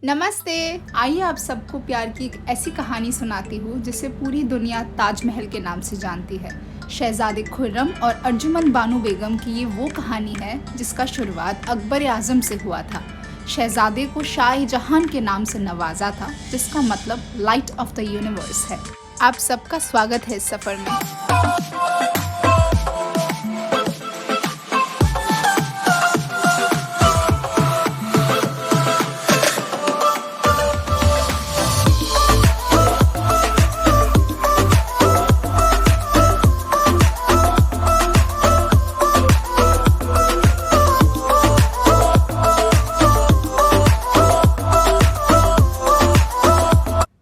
नमस्ते। आइए आप सबको प्यार की एक ऐसी कहानी सुनाती हूँ जिसे पूरी दुनिया ताजमहल के नाम से जानती है। शहजादे खुर्रम और अर्जुमंद बानो बेगम की ये वो कहानी है जिसका शुरुआत अकबर आजम से हुआ था। शहजादे को शाह जहां के नाम से नवाजा था, जिसका मतलब लाइट ऑफ द यूनिवर्स है। आप सबका स्वागत है इस सफ़र में।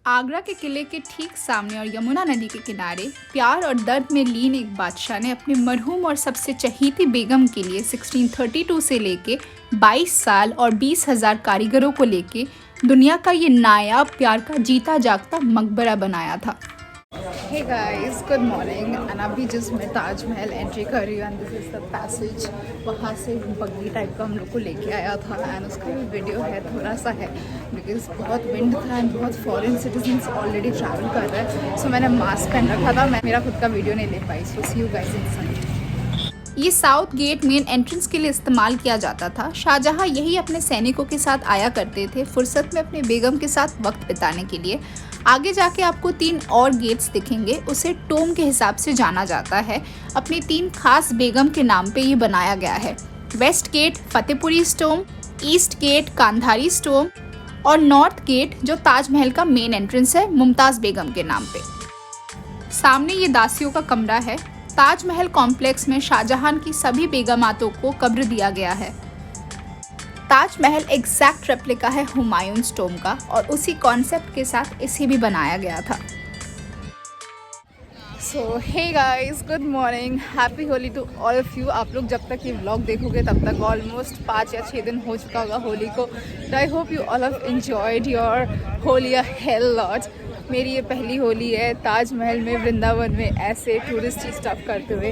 आगरा के किले के ठीक सामने और यमुना नदी के किनारे प्यार और दर्द में लीन एक बादशाह ने अपने मरहूम और सबसे चहीती बेगम के लिए 1632 से लेके 22 साल और 20,000 कारीगरों को लेके दुनिया का ये नायाब प्यार का जीता जागता मकबरा बनाया था। Hey guys, good morning. And अभी जस्ट मैं ताजमहल एंट्री कर रही हूँ and this is the passage. वहाँ से बग्गी टाइप का हम लोग को लेके आया था एंड उसका भी वीडियो है, थोड़ा सा है बिकॉज बहुत विंड था एंड बहुत फॉरेन सिटीजन्स ऑलरेडी ट्रैवल कर रहे हैं। सो मैंने मास्क पहन रखा था, मैं मेरा खुद का वीडियो नहीं ले पाई। सो सी यू गाइस इनसाइड। ये साउथ गेट मेन एंट्रेंस के लिए इस्तेमाल किया जाता था। शाहजहां यही अपने सैनिकों के साथ आया करते थे फुर्सत में अपने बेगम के साथ वक्त बिताने के लिए। आगे जाके आपको 3 और गेट्स दिखेंगे, उसे टोम के हिसाब से जाना जाता है। अपनी 3 खास बेगम के नाम पे ये बनाया गया है। Waste gate Fatehpuri स्टोम, east gate कांधारी स्टोम और नॉर्थ गेट जो ताजमहल का मेन एंट्रेंस है मुमताज़ बेगम के नाम पे। सामने ये दासियों का कमरा है। ताजमहल कॉम्प्लेक्स में शाहजहां की सभी बेगमातों को कब्र दिया गया है। ताजमहल एग्जैक्ट रेप्लिका है हुमायूं टोम का और उसी कॉन्सेप्ट के साथ इसे भी बनाया गया था। So hey guys, good morning, happy Holi to all of you. आप लोग जब तक ये व्लॉग देखोगे तब तक ऑलमोस्ट 5 या 6 दिन हो चुका होगा होली को। I hope you all of enjoyed your Holi a hell lot. मेरी ये पहली होली है ताजमहल में, वृंदावन में ऐसे टूरिस्टी स्टफ करते हुए।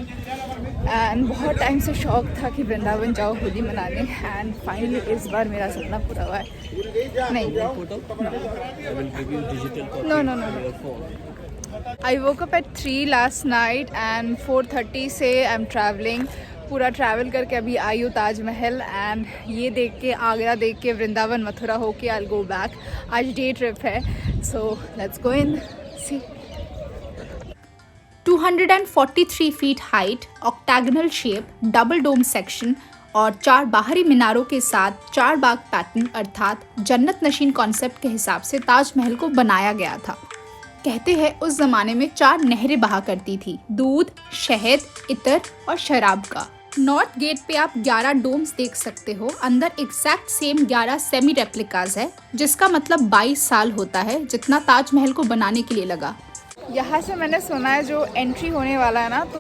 एंड बहुत टाइम से शौक था कि वृंदावन जाओ होली मनाने एंड फाइनली इस बार मेरा सपना पूरा हुआ है। नहीं, no no no. I woke up at 3 last night and 4:30 से आई एम ट्रैवलिंग। पूरा ट्रैवल करके अभी आई हूँ ताजमहल एंड ये देख के, आगरा देख के, वृंदावन मथुरा होके आई विल गो बैक। आज डे ट्रिप है, so let's go inside. 243 feet height, octagonal shape, double dome section और 4 बाहरी मीनारों के साथ 4 बाग पैटर्न अर्थात जन्नत नशीन कॉन्सेप्ट के हिसाब से ताजमहल को बनाया गया था। कहते हैं उस जमाने में 4 नहरें बहा करती थी, दूध, शहद, इत्र और शराब का। नॉर्थ गेट पे आप 11 डोम्स देख सकते हो। अंदर एग्जैक्ट सेम 11 सेमी रेप्लिकाज है, जिसका मतलब 22 साल होता है जितना ताजमहल को बनाने के लिए लगा। यहाँ से मैंने सुना है जो एंट्री होने वाला है ना, तो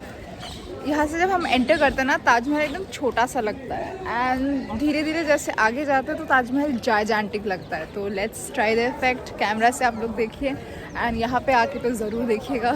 यहाँ से जब हम एंटर करते हैं ना ताजमहल एकदम छोटा सा लगता है एंड धीरे धीरे जैसे आगे जाते हैं तो ताजमहल जायजांटिक लगता है। तो let's try the effect. Camera से आप लोग देखिए एंड यहाँ पे आके तो ज़रूर देखिएगा।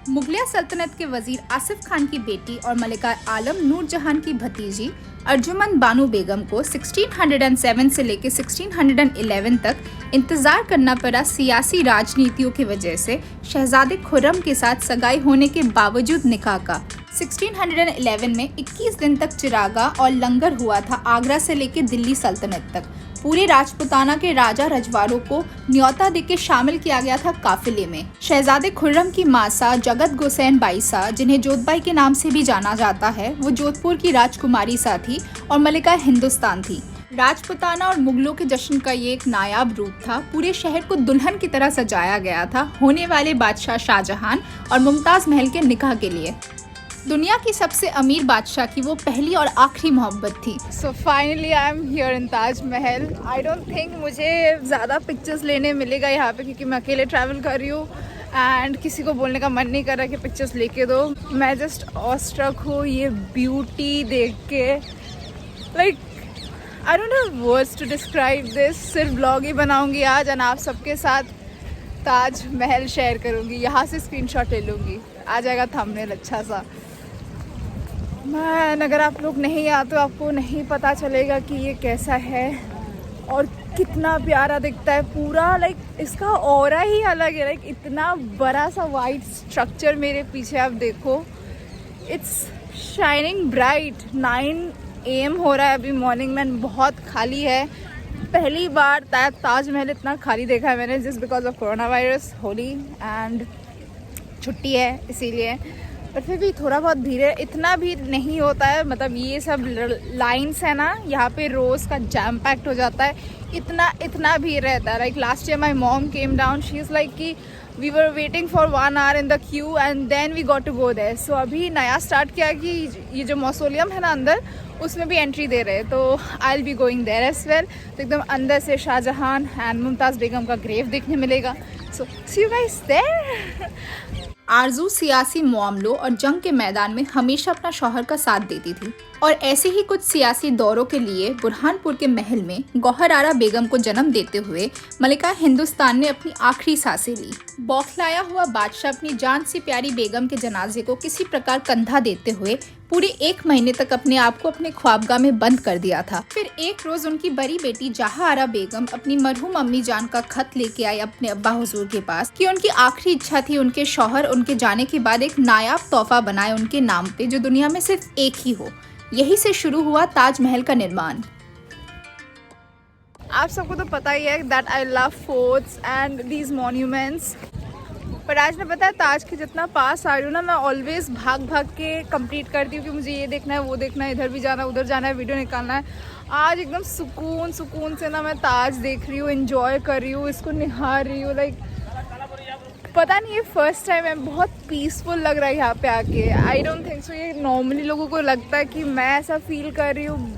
मुगलिया सल्तनत के वजीर आसिफ खान की बेटी और मलिका आलम नूरजहान की भतीजी अर्जुमंद बानो बेगम को 1607 से लेकर 1611 तक इंतजार करना पड़ा सियासी राजनीतियों की वजह से। शहजादे खुर्रम के साथ सगाई होने के बावजूद निकाह का 1611 में 21 दिन तक चिरागा और लंगर हुआ था आगरा से लेकर दिल्ली सल्तनत तक। पूरे राजपुताना के राजा रजवाड़ों को न्योता देके शामिल किया गया था काफिले में। शहजादे खुर्रम की मासा जगत गोसैन बाईसा, जिन्हें जोधबाई के नाम से भी जाना जाता है, वो जोधपुर की राजकुमारी सा थी और मलिका हिंदुस्तान थी। राजपुताना और मुगलों के जश्न का ये एक नायाब रूप था। पूरे शहर को दुल्हन की तरह सजाया गया था होने वाले बादशाह शाहजहां और मुमताज महल के निकाह के लिए। दुनिया की सबसे अमीर बादशाह की वो पहली और आखिरी मोहब्बत थी। So finally I am here in Taj Mahal. I don't think मुझे ज़्यादा पिक्चर्स लेने मिलेगा यहाँ पे, क्योंकि मैं अकेले ट्रैवल कर रही हूँ एंड किसी को बोलने का मन नहीं कर रहा कि पिक्चर्स लेके दो। मैं जस्ट ऑस्ट्रक हूँ ये ब्यूटी देख के। Like I don't have words to describe this. सिर्फ ब्लॉग ही बनाऊँगी आज एंड आप सबके साथ ताजमहल शेयर करूँगी। यहाँ से स्क्रीनशॉट ले लूँगी, आ जाएगा थंबनेल अच्छा सा। मैन, अगर आप लोग नहीं आते तो आपको नहीं पता चलेगा कि ये कैसा है। और कितना प्यारा दिखता है पूरा, लाइक इसका ऑरा ही अलग है। लाइक इतना बड़ा सा वाइट स्ट्रक्चर मेरे पीछे आप देखो, इट्स शाइनिंग ब्राइट। 9 AM हो रहा है अभी मॉर्निंग में, बहुत खाली है। पहली बार ताजमहल इतना खाली देखा है मैंने, just because of corona virus, Holi and छुट्टी है इसीलिए। पर फिर भी थोड़ा बहुत भीड़ है, इतना भीड़ नहीं होता है। मतलब ये सब लाइन्स है ना, यहाँ पे रोज़ का जैम पैक्ट हो जाता है, इतना भीड़ रहता है। Like last year my mom came down, she is like कि we were waiting for 1 hour in the queue and then we got to go there. So अभी नया स्टार्ट किया कि ये जो मौसोलियम है ना अंदर, उसमें भी एंट्री दे रहे हैं, तो I will be going there as well. तो एकदम अंदर से शाहजहां एंड मुमताज़ बेगम का ग्रेव देखने मिलेगा। सो सी यू गाइस देयर। आरजू सियासी मामलों और जंग के मैदान में हमेशा अपना शौहर का साथ देती थी और ऐसे ही कुछ सियासी दौरों के लिए बुरहानपुर के महल में गौहर आरा बेगम को जन्म देते हुए मलिका हिंदुस्तान ने अपनी आखिरी सांसें ली। बौखलाया हुआ बादशाह अपनी जान से प्यारी बेगम के जनाजे को किसी प्रकार कंधा देते हुए पूरे 1 महीने तक अपने आप को अपने ख्वाबगाह में बंद कर दिया था। फिर एक रोज उनकी बड़ी बेटी जहां आरा बेगम अपनी मरहूम अम्मी जान का खत लेके आई अपने अब्बा हुजूर के पास कि उनकी आखिरी इच्छा थी उनके शौहर उनके जाने के बाद एक नायाब तोहफा बनाए उनके नाम पे जो दुनिया में सिर्फ एक ही हो। यही से शुरू हुआ ताजमहल का निर्माण। आप सबको तो पता ही है that I love forts and these monuments. पर आज मैं पता है ताज के जितना पास आ रही हूँ ना, मैं ऑलवेज भाग के कंप्लीट करती हूँ कि मुझे ये देखना है, वो देखना है, इधर भी जाना है, उधर जाना है, वीडियो निकालना है। आज एकदम सुकून से ना मैं ताज देख रही हूँ, एंजॉय कर रही हूँ, इसको निहार रही हूँ। लाइक पता नहीं, ये फर्स्ट टाइम है, बहुत पीसफुल लग रहा है यहाँ पे आके। आई डोंट थिंक सो ये नॉर्मली लोगों को लगता है कि मैं ऐसा फील कर रही हूँ।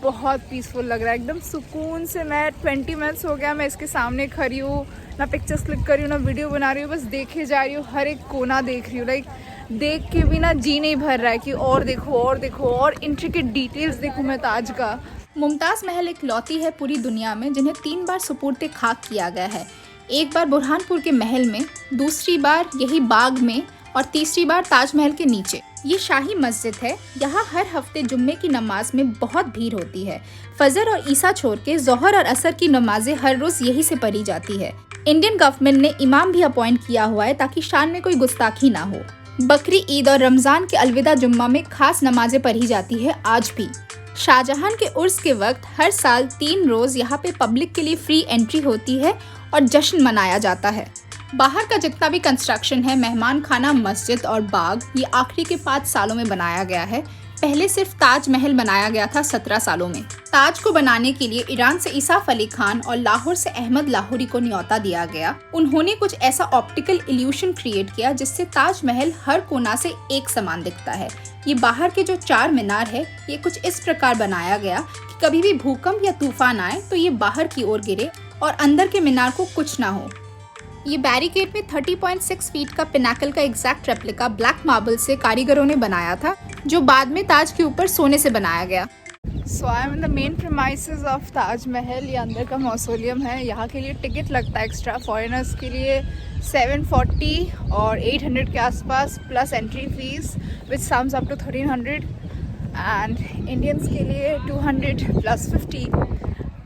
बहुत पीसफुल लग रहा है, एकदम सुकून से। मैं 20 मिनट्स हो गया मैं इसके सामने खड़ी हूँ, ना पिक्चर्स क्लिक कर रही हूँ ना वीडियो बना रही हूँ, बस देखे जा रही हूँ, हर एक कोना देख रही हूँ। लाइक देख के भी ना जी नहीं भर रहा है कि और देखो और इंट्रिकेट डिटेल्स देखूँ मैं ताज का। मुमताज़ महल एक लौती है पूरी दुनिया में जिन्हें 3 बार सुपुर्द खाक किया गया है। एक बार बुरहानपुर के महल में, दूसरी बार यही बाग में और तीसरी बार ताजमहल के नीचे। ये शाही मस्जिद है, यहाँ हर हफ्ते जुम्मे की नमाज में बहुत भीड़ होती है। फजर और ईसा छोड़ के जोहर और असर की नमाजें हर रोज यही से पढ़ी जाती है। इंडियन गवर्नमेंट ने इमाम भी अपॉइंट किया हुआ है ताकि शान में कोई गुस्ताखी ना हो। बकरी ईद और रमजान के अलविदा जुम्मा में खास नमाजें पढ़ी जाती है आज भी। शाहजहां के उर्स के वक्त हर साल 3 रोज यहाँ पे पब्लिक के लिए फ्री एंट्री होती है और जश्न मनाया जाता है। बाहर का जितना भी कंस्ट्रक्शन है, मेहमान खाना, मस्जिद और बाग, ये आखिरी के 5 सालों में बनाया गया है। पहले सिर्फ ताजमहल बनाया गया था 17 सालों में। ताज को बनाने के लिए ईरान से इसाफ अली खान और लाहौर से अहमद लाहौरी को न्योता दिया गया। उन्होंने कुछ ऐसा ऑप्टिकल इल्यूशन क्रिएट किया जिससे ताजमहल हर कोना से एक समान दिखता है। ये बाहर के जो 4 मीनार है, ये कुछ इस प्रकार बनाया गया कि कभी भी भूकंप या तूफान आए तो ये बाहर की ओर गिरे और अंदर के मीनार को कुछ ना हो। ये बैरिकेड में 30.6 फीट का पिनाकल का एग्जैक्ट रेप्लिका ब्लैक मार्बल से कारीगरों ने बनाया था, जो बाद में ताज के ऊपर सोने से बनाया गया। So I am in the main premises of Taj Mahal. ये अंदर का मौसोलियम है। यहाँ के लिए टिकट लगता है एक्स्ट्रा, फॉरेनर्स के लिए 740 और 800 के आसपास plus entry fee which sums up to 1300 and Indians के लिए 200 प्लस 50।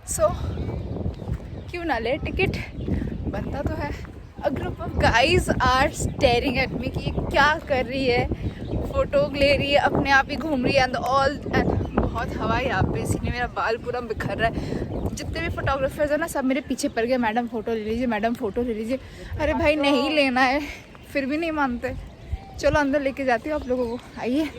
सो क्यों ना ले, टिकट बनता तो है। A group of guys are staring at me कि ये क्या कर रही है, फोटो ले रही है, अपने आप ही घूम रही है एंड ऑल। एंड बहुत हवा है यहाँ पे, इसीलिए मेरा बाल पूरा बिखर रहा है। जितने भी फोटोग्राफर्स हैं ना, सब मेरे पीछे पड़ गए, मैडम फोटो ले लीजिए, मैडम फोटो ले लीजिए। अरे भाई नहीं लेना है, फिर भी नहीं मानते। चलो अंदर लेके जाती हूँ आप लोगों को, आइए।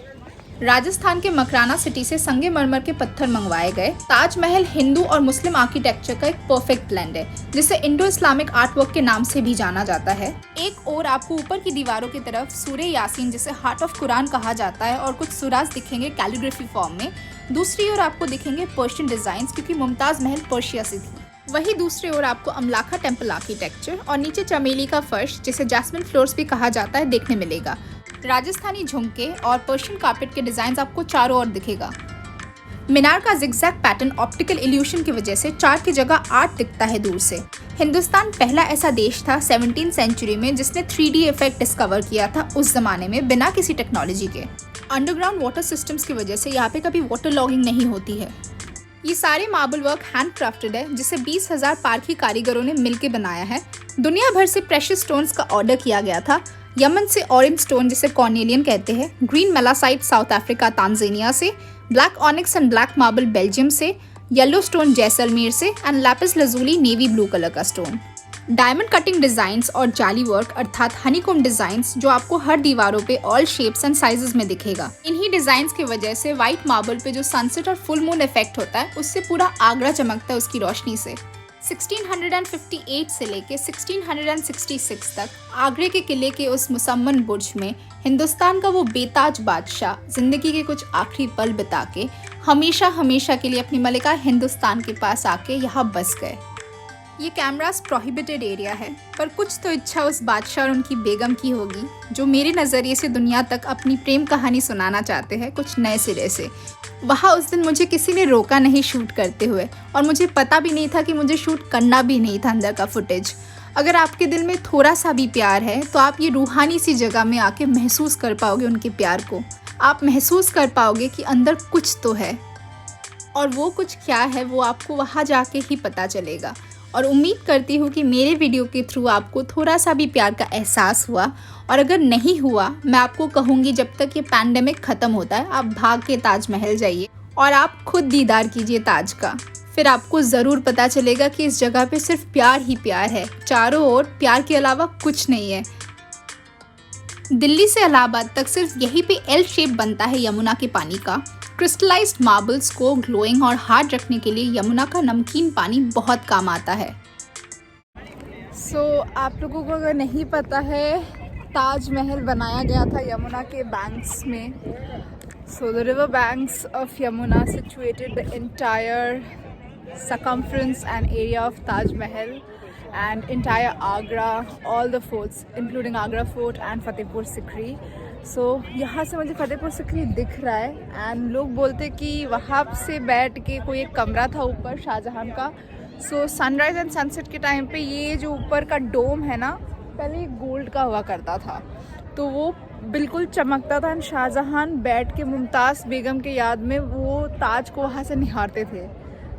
राजस्थान के मकराना सिटी से संगमरमर के पत्थर मंगवाए गए। ताजमहल हिंदू और मुस्लिम आर्किटेक्चर का एक परफेक्ट ब्लेंड है, जिसे इंडो इस्लामिक आर्टवर्क के नाम से भी जाना जाता है। एक और आपको ऊपर की दीवारों की तरफ सूरे यासीन, जिसे हार्ट ऑफ कुरान कहा जाता है, और कुछ सुराज दिखेंगे कैलीग्राफी फॉर्म में। दूसरी ओर आपको दिखेंगे पर्शियन डिजाइन, क्योंकि मुमताज महल पर्शिया से थी। वही दूसरी ओर आपको अमलाखा टेम्पल आर्किटेक्चर और नीचे चमेली का फर्श, जिसे जैस्मिन फ्लोर्स भी कहा जाता है, देखने मिलेगा। राजस्थानी झुमके और पर्शियन कार्पेट के डिजाइन आपको चारों ओर दिखेगा। मीनार का जिगजैग पैटर्न ऑप्टिकल इल्यूशन की वजह से 4 की जगह 8 दिखता है दूर से। हिंदुस्तान पहला ऐसा देश था 17th सेंचुरी में जिसने 3D इफेक्ट डिस्कवर किया था, उस जमाने में बिना किसी टेक्नोलॉजी के। अंडरग्राउंड वाटर सिस्टम्स की वजह से यहाँ पे कभी वाटर लॉगिंग नहीं होती है। ये सारे मार्बल वर्क हैंड क्राफ्टेड है, जिसे 20,000 पारखी कारीगरों ने मिलकर बनाया है। दुनिया भर से प्रेशियस स्टोन्स का ऑर्डर किया गया था। यमन से ऑरेंज स्टोन जिसे कॉर्नेलियन कहते हैं, ग्रीन मेलासाइट साउथ अफ्रीका तांजानिया से, black onyx and black marble Belgium से, येलो स्टोन जैसलमेर से and Lapis lazuli navy blue colour का स्टोन। डायमंड कटिंग डिजाइन्स और जाली वर्क अर्थात हनीकॉम्ब डिजाइन्स जो आपको हर दीवारों पे ऑल शेप्स एंड साइजेस में दिखेगा। इन्हीं डिजाइन्स की वजह से व्हाइट मार्बल पे जो सनसेट और फुल मून इफेक्ट होता है उससे पूरा आगरा चमकता है उसकी रोशनी से। 1658 से लेके 1666 तक आगरे के किले के उस मुसम्मन बुर्ज में हिंदुस्तान का वो बेताज बादशाह जिंदगी के कुछ आखिरी पल बिता के हमेशा हमेशा के लिए अपनी मलिका हिंदुस्तान के पास आके यहाँ बस गए। ये कैमरास प्रोहिबिटेड एरिया है, पर कुछ तो इच्छा उस बादशाह और उनकी बेगम की होगी जो मेरे नज़रिए से दुनिया तक अपनी प्रेम कहानी सुनाना चाहते हैं कुछ नए सिरे से। वहाँ उस दिन मुझे किसी ने रोका नहीं शूट करते हुए, और मुझे पता भी नहीं था कि मुझे शूट करना भी नहीं था अंदर का फुटेज। अगर आपके दिल में थोड़ा सा भी प्यार है तो आप ये रूहानी सी जगह में आके महसूस कर पाओगे उनके प्यार को। आप महसूस कर पाओगे कि अंदर कुछ तो है, और वो कुछ क्या है वो आपको वहाँ जाके ही पता चलेगा। और उम्मीद करती हूँ कि मेरे वीडियो के थ्रू आपको थोड़ा सा भी प्यार का एहसास हुआ, और अगर नहीं हुआ मैं आपको कहूँगी जब तक ये पैंडेमिक ख़त्म होता है आप भाग के ताजमहल जाइए और आप खुद दीदार कीजिए ताज का। फिर आपको ज़रूर पता चलेगा कि इस जगह पे सिर्फ प्यार ही प्यार है, चारों ओर प्यार के अलावा कुछ नहीं है। दिल्ली से इलाहाबाद तक सिर्फ यहीं पे एल शेप बनता है यमुना के पानी का। क्रिस्टलाइज्ड मार्बल्स को ग्लोइंग और हार्ड रखने के लिए यमुना का नमकीन पानी बहुत काम आता है। आप लोगों को अगर नहीं पता है, ताजमहल बनाया गया था यमुना के बैंक्स में। The river banks of Yamuna situated the entire circumference and area of Taj Mahal and entire Agra, all the forts including Agra Fort and Fatehpur Sikri. यहाँ से मुझे फतेहपुर सिकरी दिख रहा है, एंड लोग बोलते कि वहाँ से बैठ के कोई एक कमरा था ऊपर शाहजहां का। सनराइज एंड सनसेट के टाइम पे ये जो ऊपर का डोम है ना, पहले गोल्ड का हुआ करता था, तो वो बिल्कुल चमकता था। एंड शाहजहां बैठ के मुमताज़ बेगम के याद में वो ताज को वहाँ से निहारते थे।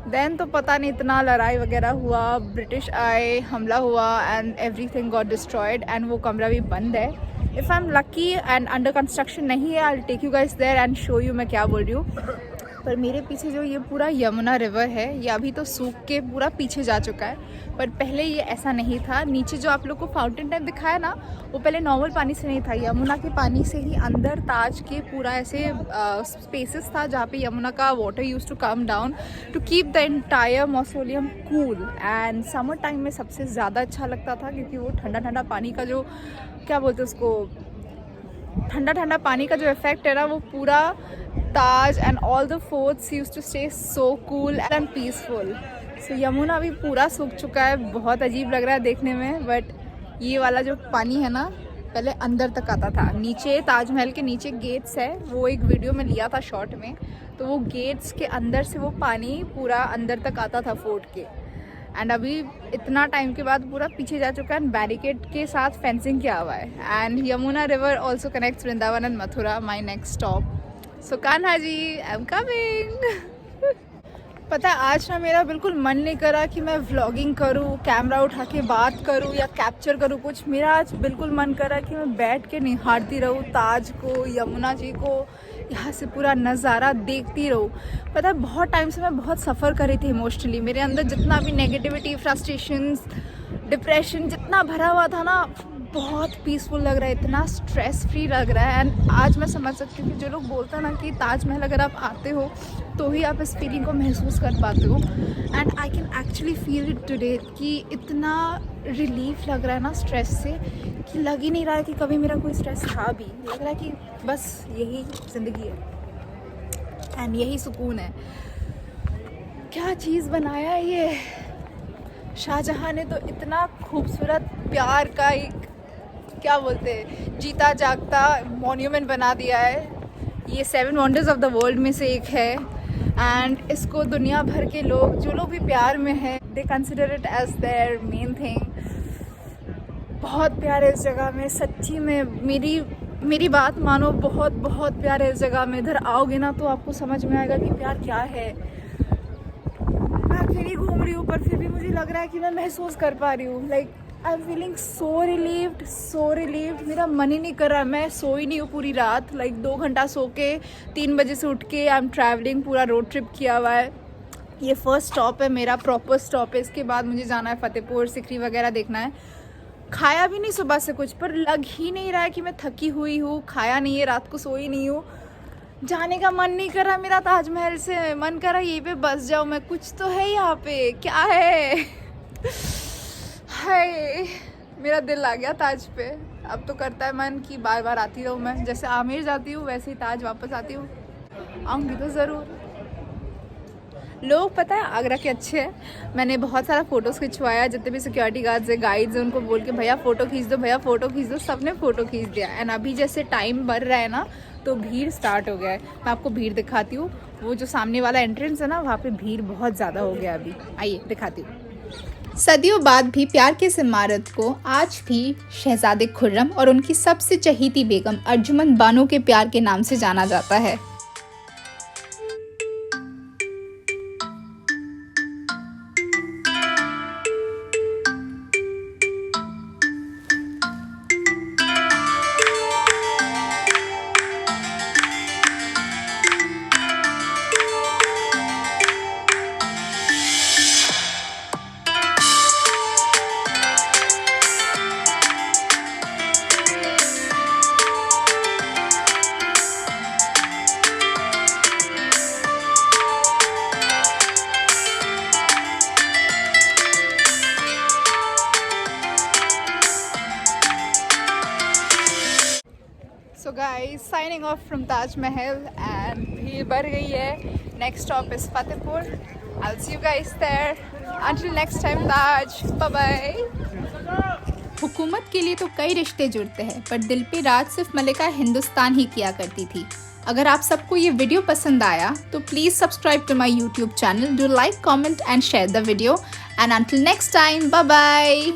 देन तो पता नहीं इतना लड़ाई वगैरह हुआ, ब्रिटिश आए, हमला हुआ and everything got destroyed, and वो कमरा भी बंद है। If I am lucky and under construction नहीं है, I will take you guys there and show you मैं क्या बोल रही हूँ। पर मेरे पीछे जो ये पूरा यमुना रिवर है, ये अभी तो सूख के पूरा पीछे जा चुका है, पर पहले ये ऐसा नहीं था। नीचे जो आप लोग को फाउंटेन टाइप दिखाया ना, वो पहले नॉर्मल पानी से नहीं था, यमुना के पानी से ही अंदर ताज के पूरा ऐसे स्पेसेस था जहाँ पे यमुना का water use to come down to keep the entire mausoleum cool. And summer time में सबसे ज़्यादा अच्छा लगता था, क्योंकि वो ठंडा ठंडा पानी का जो क्या बोलते हैं उसको, ठंडा ठंडा पानी का जो इफेक्ट है ना, वो पूरा Taj and all the forts used to stay so cool and peaceful. Yamuna भी पूरा सूख चुका है, बहुत अजीब लग रहा है देखने में, बट ये वाला जो पानी है ना पहले अंदर तक आता था। नीचे ताजमहल के नीचे गेट्स है, वो एक वीडियो में लिया था शॉर्ट में, तो वो गेट्स के अंदर से वो पानी पूरा अंदर तक आता था फोर्ट के। एंड अभी इतना टाइम के बाद पूरा पीछे जा चुका है, एंड बैरिकेड के साथ फेंसिंग किया हुआ है। And Yamuna river also connects Vrindavan and Mathura, my next stop. So Kanha ji, I am coming. पता है आज ना मेरा बिल्कुल मन नहीं करा कि मैं व्लॉगिंग करूँ, कैमरा उठा के बात करूँ या कैप्चर करूँ कुछ। मेरा आज बिल्कुल मन करा कि मैं बैठ के निहारती रहूँ ताज को, यमुना जी को, यहाँ से पूरा नज़ारा देखती रहूँ। पता है बहुत टाइम से मैं बहुत सफ़र कर रही थी इमोशनली। मेरे अंदर जितना भी नेगेटिविटी, फ्रस्ट्रेशंस, डिप्रेशन जितना भरा हुआ था ना, बहुत पीसफुल लग रहा है, इतना स्ट्रेस फ्री लग रहा है। एंड आज मैं समझ सकती हूँ कि जो लोग बोलते हैं ना कि ताजमहल अगर आप आते हो तो ही आप इस फीलिंग को महसूस कर पाते हो। And I can actually feel it today कि इतना रिलीफ लग रहा है ना स्ट्रेस से, कि लग ही नहीं रहा है कि कभी मेरा कोई स्ट्रेस था भी। लग रहा है कि बस यही ज़िंदगी है एंड यही सुकून है। क्या चीज़ बनाया है ये शाहजहां ने, तो इतना खूबसूरत प्यार का एक क्या बोलते हैं जीता जागता मॉन्यूमेंट बना दिया है। ये 7 वंडर्स ऑफ द वर्ल्ड में से एक है, एंड इसको दुनिया भर के लोग, जो लोग भी प्यार में हैं, they consider it as their main thing. बहुत प्यार है इस जगह में, सच्ची में मेरी बात मानो, बहुत बहुत प्यार है इस जगह में। इधर आओगे ना तो आपको समझ में आएगा कि प्यार क्या है। रही हूँ, पर फिर भी मुझे लग रहा है कि मैं महसूस कर पा रही हूँ. Like I am feeling so relieved. मेरा मन ही नहीं कर रहा. मैं सोई नहीं हूँ पूरी रात. लाइक 2 घंटा सो के 3 बजे से उठ के आई एम ट्रैवलिंग. पूरा रोड ट्रिप किया हुआ है. ये फर्स्ट स्टॉप है मेरा, प्रॉपर स्टॉप है. इसके बाद मुझे जाना है फतेहपुर, सिकरी वगैरह देखना है. खाया भी नहीं सुबह से कुछ, पर लग ही नहीं रहा है कि मैं थकी हुई हूँ. खाया नहीं है, रात को सोई नहीं हूँ. जाने का मन नहीं कर रहा मेरा ताजमहल से. मन कर रहा यहीं पे बस जाऊँ मैं. कुछ तो है यहाँ पे, क्या है? हाय, मेरा दिल आ गया ताज पे. अब तो करता है मन कि बार बार आती रहूँ मैं. जैसे आमेर जाती हूँ वैसे ही ताज वापस आती हूँ. आऊँगी तो ज़रूर. लोग पता है आगरा के अच्छे हैं. मैंने बहुत सारा फ़ोटोज़ खिंचवाया. जितने भी सिक्योरिटी गार्ड्स है, गाइड्स हैं, उनको बोल के भैया फ़ोटो खींच दो, भैया फ़ोटो खींच दो. सबने फ़ोटो खींच दिया. एंड अभी जैसे टाइम बढ़ रहा है ना, तो भीड़ स्टार्ट हो गया है. मैं आपको भीड़ दिखाती हूँ. वो जो सामने वाला एंट्रेंस है ना, वहाँ पे भीड़ बहुत ज़्यादा हो गया अभी. आइए दिखाती हूँ. सदियों बाद भी प्यार की इस इमारत को आज भी शहजादे खुर्रम और उनकी सबसे चहीती बेगम अर्जुमंद बानो के प्यार के नाम से जाना जाता है. So guys, signing off from Taj Mahal and भीड़ बढ़ गई है. Next stop is Fatehpur. I'll see you guys there. Until next time, Taj. Bye bye. हुकूमत के लिए तो कई रिश्ते जुड़ते हैं, पर दिल पे राज सिर्फ मलिका हिंदुस्तान ही किया करती थी. अगर आप सबको ये वीडियो पसंद आया तो please subscribe to my YouTube channel. Do like, comment and share the video. And until next time, bye bye.